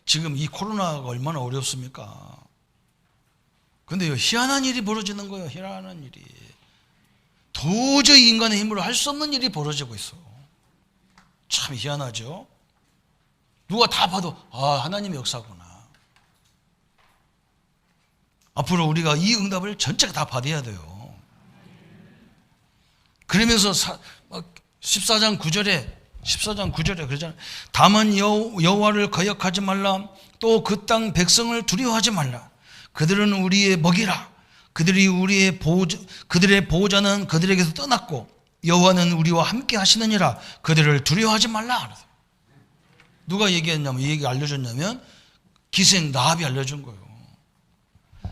지금 이 코로나가 얼마나 어렵습니까? 근데 희한한 일이 벌어지는 거예요. 희한한 일이. 도저히 인간의 힘으로 할 수 없는 일이 벌어지고 있어. 참 희한하죠. 누가 다 봐도 하나님의 역사구나. 앞으로 우리가 이 응답을 전체가 다 받아야 돼요. 그러면서 14장 9절에 그러잖아요. 다만 여호와를 거역하지 말라. 또 그 땅 백성을 두려워하지 말라. 그들은 우리의 먹이라. 그들의 보호자는 그들에게서 떠났고 여호와는 우리와 함께 하시느니라. 그들을 두려워하지 말라. 누가 얘기했냐면, 이 얘기 알려줬냐면 기생 라합이 알려준 거예요.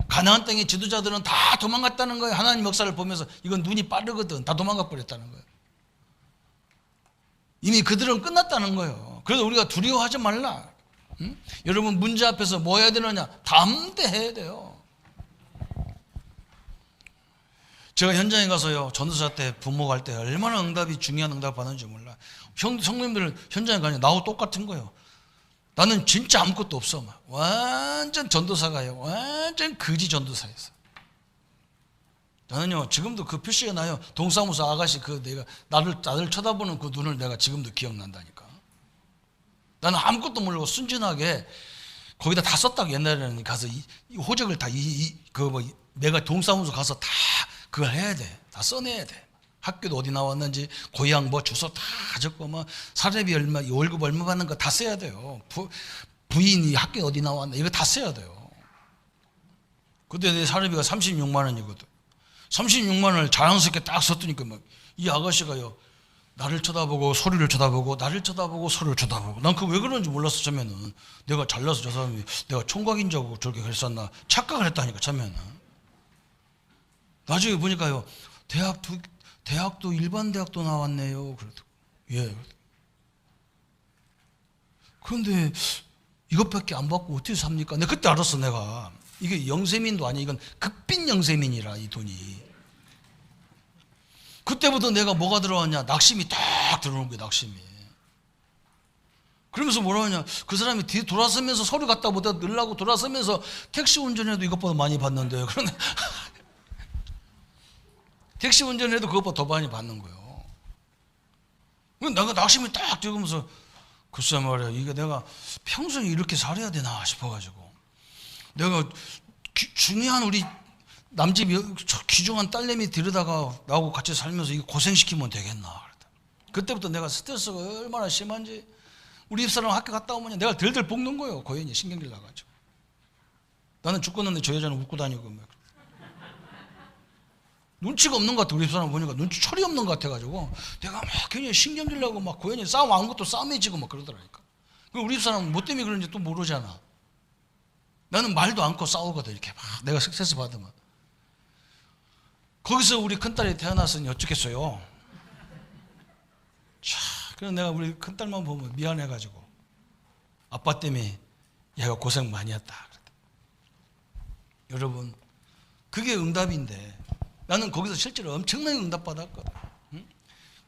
가나안 땅의 지도자들은 다 도망갔다는 거예요. 하나님 역사를 보면서. 이건 눈이 빠르거든. 다 도망가 버렸다는 거예요. 이미 그들은 끝났다는 거예요. 그래서 우리가 두려워하지 말라. 응? 여러분, 문제 앞에서 뭐 해야 되느냐? 담대해야 돼요. 제가 현장에 가서요, 전도사 때 부모 갈 때 얼마나 응답이 중요한 응답 받는지 몰라. 성도님들 현장에 가니 나하고 똑같은 거예요. 나는 진짜 아무것도 없어. 완전 전도사가요. 완전 거지 전도사였어. 나는요, 지금도 그 표시가 나요. 동사무소 아가씨 내가 나를 쳐다보는 그 눈을 내가 지금도 기억난다니까. 나는 아무것도 모르고 순진하게 거기다 다 썼다고. 옛날에는 가서 이 호적을 다 내가 동사무소 가서 다 그걸 해야 돼. 다 써내야 돼. 학교도 어디 나왔는지, 고향 주소 다 적고, 사례비 얼마, 월급 얼마 받는 거 다 써야 돼요. 부인이 학교 어디 나왔나, 이거 다 써야 돼요. 그때 내 사례비가 36만 원이거든. 36만 원을 자연스럽게 딱 썼더니까 이 아가씨가요, 나를 쳐다보고 소리를 쳐다보고 나를 쳐다보고 소리를 쳐다보고. 난 그거 왜 그런지 몰랐어. 처음에는 내가 잘나서 저 사람이 내가 총각인 줄 알고 저렇게 그랬었나 착각을 했다니까. 처음에는. 나중에 보니까요, 대학도 일반 대학도 나왔네요. 그래도 예. 그런데 이것밖에 안 받고 어떻게 삽니까? 내가 그때 알았어. 내가 이게 영세민도 아니야. 이건 극빈 영세민이라, 이 돈이. 그때부터 내가 뭐가 들어왔냐, 낙심이 딱 들어오는 거야. 낙심이. 그러면서 뭐라 하냐, 그 사람이 뒤에 돌아서면서 서류 갖다 보다 넣으려고 돌아서면서 택시 운전해도 이것보다 많이 받는데, 그런데 택시 운전해도 그것보다 더 많이 받는 거예요. 내가 낙심이 딱 들면서 글쎄 말이야, 이게 내가 평소에 이렇게 살아야 되나 싶어가지고, 내가 중요한 우리 남집 귀중한 딸내미 데려다가 나하고 같이 살면서 이거 고생시키면 되겠나. 그때부터 내가 스트레스가 얼마나 심한지 우리 집사람 학교 갔다 오면 내가 덜덜 볶는 거예요. 고연이 신경질 나가지고. 나는 죽겠는데 저 여자는 웃고 다니고 막. 눈치가 없는 것 같아. 우리 집사람 보니까 눈치철이 없는 것 같아가지고 내가 막 괜히 신경질 나고 막 고연이 싸움 아무것도 싸움에 지고 막 그러더라니까. 우리 집사람은 뭐 때문에 그런지 또 모르잖아. 나는 말도 않고 싸우거든. 이렇게 막 내가 스트레스 받으면. 거기서 우리 큰딸이 태어났으니 어쩌겠어요. 자, 그래서 내가 우리 큰딸만 보면 미안해가지고 아빠 때문에 얘가 고생 많이 했다. 여러분, 그게 응답인데 나는 거기서 실제로 엄청나게 응답받았거든. 응?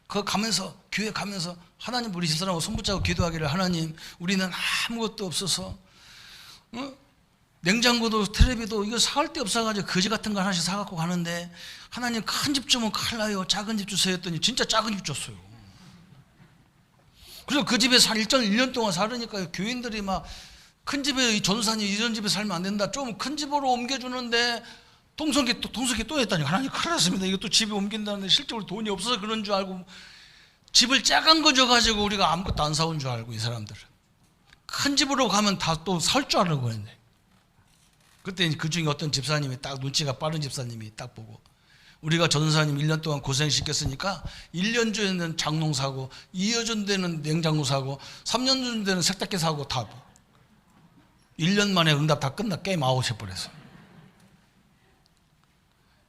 그 가면서 교회 가면서 하나님 우리 집사람하고 손 붙잡고 기도하기를 하나님 우리는 아무것도 없어서 냉장고도 텔레비도 이거 사갈 데 없어가지고 거지 같은 거 하나씩 사갖고 가는데 하나님 큰 집 주면 큰일 나요. 작은 집 주세요 했더니 진짜 작은 집 줬어요. 그래서 그 집에 1년 동안 살으니까 교인들이 막 큰 집에 전사님 이런 집에 살면 안 된다. 좀 큰 집으로 옮겨주는데 동성애 또 했다니 하나님 큰일 났습니다. 이거 또 집에 옮긴다는데 실제로 돈이 없어서 그런 줄 알고 집을 작은 거 줘가지고 우리가 아무것도 안 사온 줄 알고 이 사람들은 큰 집으로 가면 다 또 살 줄 알고 그랬네. 그때 그 중에 어떤 집사님이 딱 눈치가 빠른 집사님이 딱 보고 우리가 전사님 1년 동안 고생시켰으니까 1년 전에는 장롱 사고 2년 전에는 냉장고 사고 3년 전에는 세탁기 사고 다 1년 만에 응답 다 끝나 게임 아웃 해버렸어.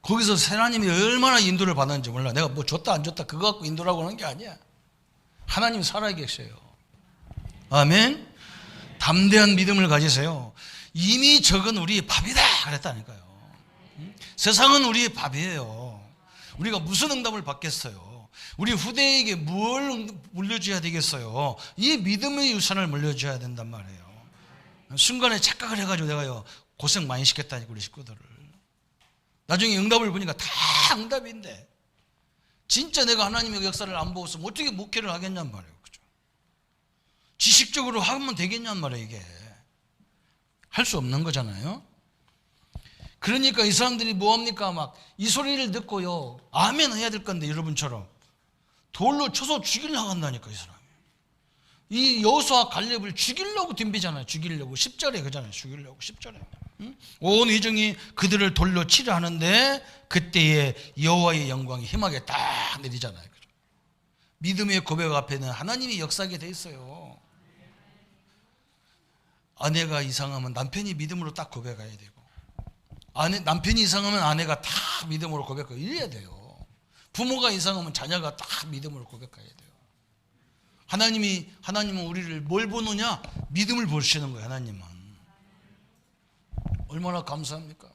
거기서 하나님이 얼마나 인도를 받았는지 몰라. 내가 뭐 줬다 안 줬다 그거 갖고 인도라고 하는 게 아니야. 하나님이 살아계셔요. 아멘. 담대한 믿음을 가지세요. 이미 적은 우리의 밥이다 그랬다니까요. 세상은 우리의 밥이에요. 우리가 무슨 응답을 받겠어요? 우리 후대에게 뭘 물려줘야 되겠어요? 이 믿음의 유산을 물려줘야 된단 말이에요. 순간에 착각을 해가지고 내가요 고생 많이 시켰다니까 우리 식구들을. 나중에 응답을 보니까 다 응답인데 진짜 내가 하나님의 역사를 안 보고서 어떻게 목회를 하겠냔 말이에요. 그죠? 지식적으로 하면 되겠냔 말이에요. 이게 할 수 없는 거잖아요. 그러니까 이 사람들이 뭐합니까? 막 이 소리를 듣고요 아멘 해야 될 건데 여러분처럼 돌로 쳐서 죽이려고 한다니까 이 사람이. 이 여호수아 갈렙을 죽이려고 덤비잖아요. 죽이려고 10절에 그잖아요. 죽이려고 10절에 응? 온 회중이 그들을 돌로 치려 하는데 그때에 여호와의 영광이 힘하게 딱 내리잖아요. 그죠? 믿음의 고백 앞에는 하나님이 역사하게 돼 있어요. 아내가 이상하면 남편이 믿음으로 딱 고백해야 되고 남편이 이상하면 아내가 다 믿음으로 고백하고 이래야 돼요. 부모가 이상하면 자녀가 딱 믿음으로 고백해야 돼요. 하나님은 우리를 뭘 보느냐? 믿음을 보시는 거예요. 하나님은. 얼마나 감사합니까?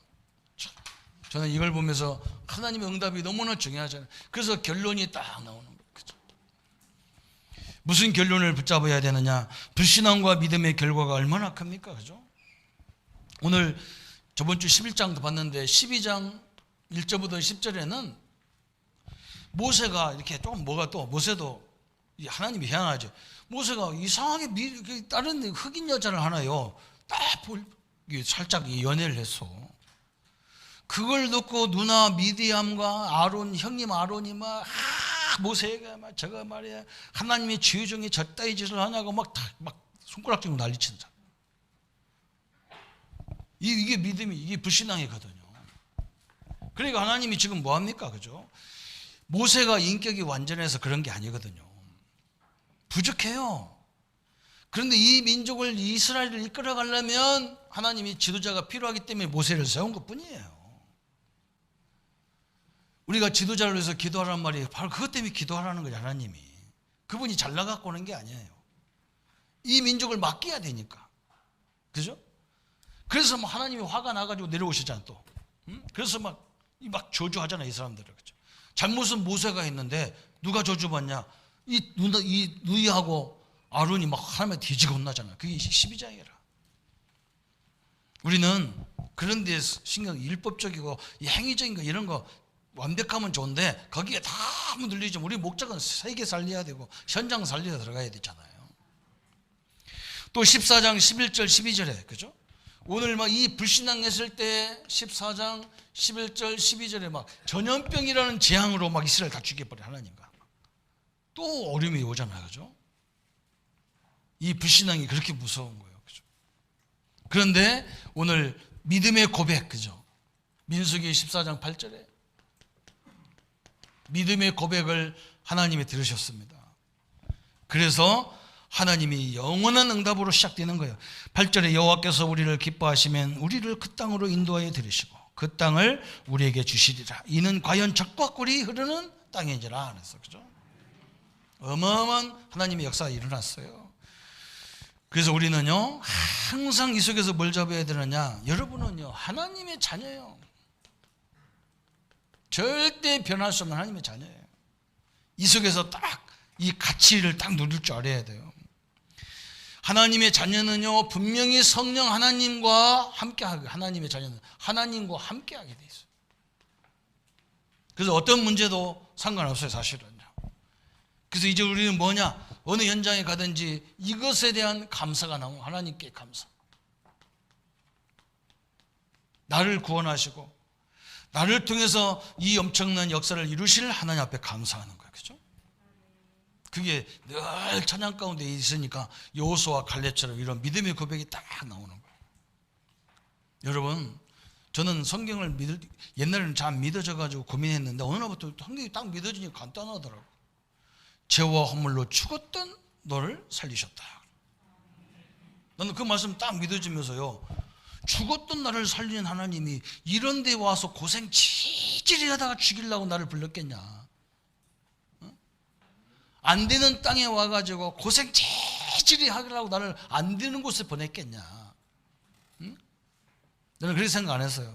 저는 이걸 보면서 하나님의 응답이 너무나 중요하잖아요. 그래서 결론이 딱 나오는 거예요. 그죠? 무슨 결론을 붙잡아야 되느냐? 불신앙과 믿음의 결과가 얼마나 큽니까? 그죠? 오늘 저번 주 11장도 봤는데 12장 1절부터 10절에는 모세가 이렇게 좀 뭐가 또 모세도 하나님이 희한하죠. 모세가 이상하게 다른 흑인 여자를 하나요 딱 살짝 연애를 했어. 그걸 듣고 누나 미디암과 아론 형님 아론이 막 모세가 막 저거 말이야 하나님의 지휘 중에 저따위 짓을 하냐고 막 손가락 쥐고 난리친다. 이게 믿음이 이게 불신앙이거든요. 그러니까 하나님이 지금 뭐 합니까? 그죠? 모세가 인격이 완전해서 그런 게 아니거든요. 부족해요. 그런데 이 민족을 이스라엘을 이끌어가려면 하나님이 지도자가 필요하기 때문에 모세를 세운 것뿐이에요. 우리가 지도자를 위해서 기도하라는 말이 바로 그것 때문에 기도하라는 거죠. 하나님이. 그분이 잘 나가고 오는 게 아니에요. 이 민족을 맡겨야 되니까. 그죠? 그래서 뭐 하나님이 화가 나가지고 내려오시잖아 또. 그래서 막 저주하잖아 이 사람들을. 그죠? 잘못은 모세가 했는데 누가 저주받냐? 이 누이하고 아론이 막 하나님한테 뒤지고 혼나잖아. 그게 12장이라. 우리는 그런 데 신경 율법적이고 행위적인 거 이런 거 완벽하면 좋은데 거기에 다 늘리죠. 우리 목적은 세계 살려야 되고 현장 살려야 들어가야 되잖아요. 또 14장 11절 12절에 그죠? 오늘 막 이 불신앙했을 때 14장 11절 12절에 막 전염병이라는 재앙으로 막 이스라엘 다 죽여버려 하나님과. 또 어려움이 오잖아요. 그죠? 이 불신앙이 그렇게 무서운 거예요. 그죠? 그런데 오늘 믿음의 고백, 그죠? 민수기 14장 8절에 믿음의 고백을 하나님이 들으셨습니다. 그래서 하나님이 영원한 응답으로 시작되는 거예요. 8절에 여호와께서 우리를 기뻐하시면 우리를 그 땅으로 인도하여 들으시고 그 땅을 우리에게 주시리라. 이는 과연 적과 꿀이 흐르는 땅인지라. 그래서 그죠? 어마어마한 하나님의 역사가 일어났어요. 그래서 우리는요 항상 이 속에서 뭘 잡아야 되느냐? 여러분은요 하나님의 자녀예요. 절대 변할 수 없는 하나님의 자녀예요. 이 속에서 딱 이 가치를 딱 누릴 줄 알아야 돼요. 하나님의 자녀는요 분명히 성령 하나님과 함께하게, 하나님의 자녀는 하나님과 함께하게 돼 있어요. 그래서 어떤 문제도 상관없어요 사실은요. 그래서 이제 우리는 뭐냐, 어느 현장에 가든지 이것에 대한 감사가 나오고, 하나님께 감사. 나를 구원하시고 나를 통해서 이 엄청난 역사를 이루실 하나님 앞에 감사하는 거예요. 그죠? 그게 늘 찬양 가운데 있으니까 여호수아와 갈렙처럼 이런 믿음의 고백이 딱 나오는 거예요. 여러분, 저는 성경을 옛날에는 잘 믿어져가지고 고민했는데 어느 날부터 성경이 딱 믿어지니까 간단하더라고요. 죄와 허물로 죽었던 너를 살리셨다. 나는 그 말씀 딱 믿어지면서요, 죽었던 나를 살리는 하나님이 이런 데 와서 고생 찌질이 하다가 죽이려고 나를 불렀겠냐. 안 되는 땅에 와가지고 고생 찌질이 하려고 나를 안 되는 곳에 보냈겠냐. 나는 그렇게 생각 안 했어요.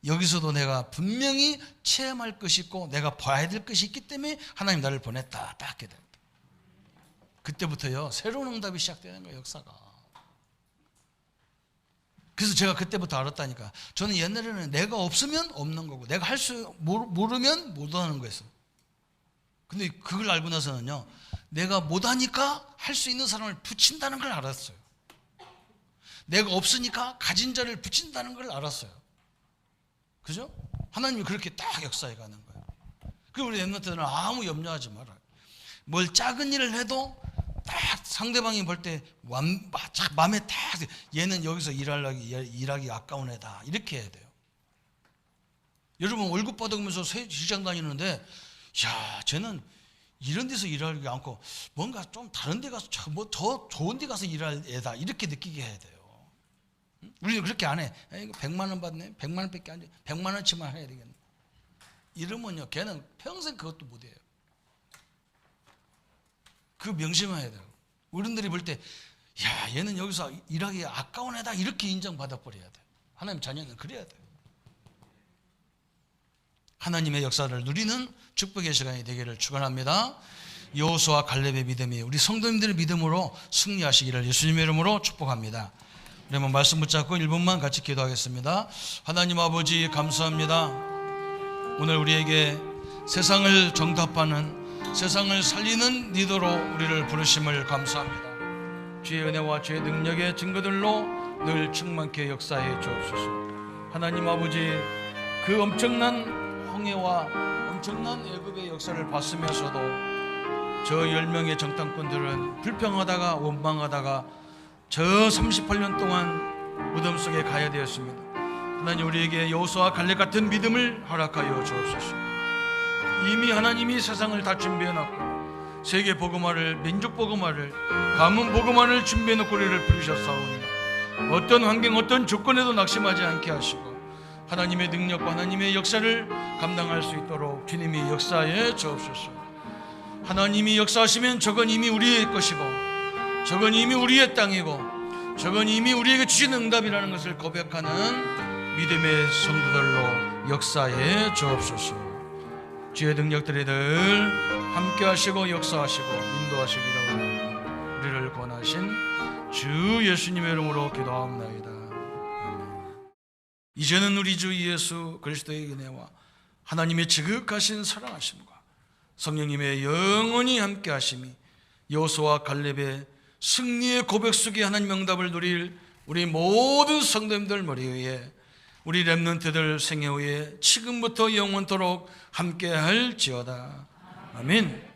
여기서도 내가 분명히 체험할 것이 있고 내가 봐야 될 것이 있기 때문에 하나님 나를 보냈다. 딱 하게 됩니다. 그때부터요 새로운 응답이 시작되는 거예요. 역사가. 그래서 제가 그때부터 알았다니까. 저는 옛날에는 내가 없으면 없는 거고 내가 할 수 모르면 못하는 거였어요. 근데 그걸 알고 나서는요 내가 못하니까 할 수 있는 사람을 붙인다는 걸 알았어요. 내가 없으니까 가진 자를 붙인다는 걸 알았어요. 그죠? 하나님이 그렇게 딱 역사해 가는 거예요. 그리고 우리 랩런트들은 아무 염려하지 말아요. 뭘 작은 일을 해도 딱 상대방이 볼 때 마음에 딱 얘는 여기서 일하기 아까운 애다 이렇게 해야 돼요. 여러분 월급 받으면서 시장 다니는데 야 쟤는 이런 데서 일하지 않고 뭔가 좀 다른 데 가서 뭐 더 좋은 데 가서 일할 애다 이렇게 느끼게 해야 돼요. 우리는 그렇게 안 해. 이거 100만 원 받네. 100만 원밖에 안 돼. 100만 원치만 해야 되겠네. 이러면요 걔는 평생 그것도 못해요. 그 명심해야 돼요. 어른들이 볼 때 야 얘는 여기서 일하기 아까운 애다 이렇게 인정받아 버려야 돼요. 하나님 자녀는 그래야 돼요. 하나님의 역사를 누리는 축복의 시간이 되기를 축원합니다. 여호수아 갈렙의 믿음이 우리 성도님들의 믿음으로 승리하시기를 예수님의 이름으로 축복합니다. 우리 한번 말씀 붙잡고 1분만 같이 기도하겠습니다. 하나님 아버지 감사합니다. 오늘 우리에게 세상을 정답하는, 세상을 살리는 리더로 우리를 부르심을 감사합니다. 주의 은혜와 주의 능력의 증거들로 늘 충만케 역사해 주옵소서. 하나님 아버지, 그 엄청난 홍해와 엄청난 애굽의 역사를 봤으면서도 저 10명의 정탐꾼들은 불평하다가 원망하다가 저 38년 동안 무덤 속에 가야 되었습니다. 하나님 우리에게 여호수아 갈렙 같은 믿음을 허락하여 주옵소서. 이미 하나님이 세상을 다 준비해놨고 세계 복음화를, 민족 복음화를, 가문 복음화를 준비해놓고 우리를 부르셨사오니 어떤 환경, 어떤 조건에도 낙심하지 않게 하시고 하나님의 능력과 하나님의 역사를 감당할 수 있도록 주님이 역사해 주옵소서. 하나님이 역사하시면 저건 이미 우리의 것이고 저건 이미 우리의 땅이고 저건 이미 우리에게 주신 응답이라는 것을 고백하는 믿음의 성도들로 역사해 주옵소서. 주의 능력들이 늘 함께 하시고 역사하시고 인도하시기를 원합니다. 우리를 권하신 주 예수님의 이름으로 기도하옵나이다. 아멘. 이제는 우리 주 예수 그리스도의 은혜와 하나님의 지극하신 사랑하심과 성령님의 영원히 함께 하심이 여호수아 갈렙의 승리의 고백 속에 하나님 응답을 누릴 우리 모든 성도님들 머리 위에, 우리 렘넌트들 생애 후에 지금부터 영원토록 함께할지어다. 아멘.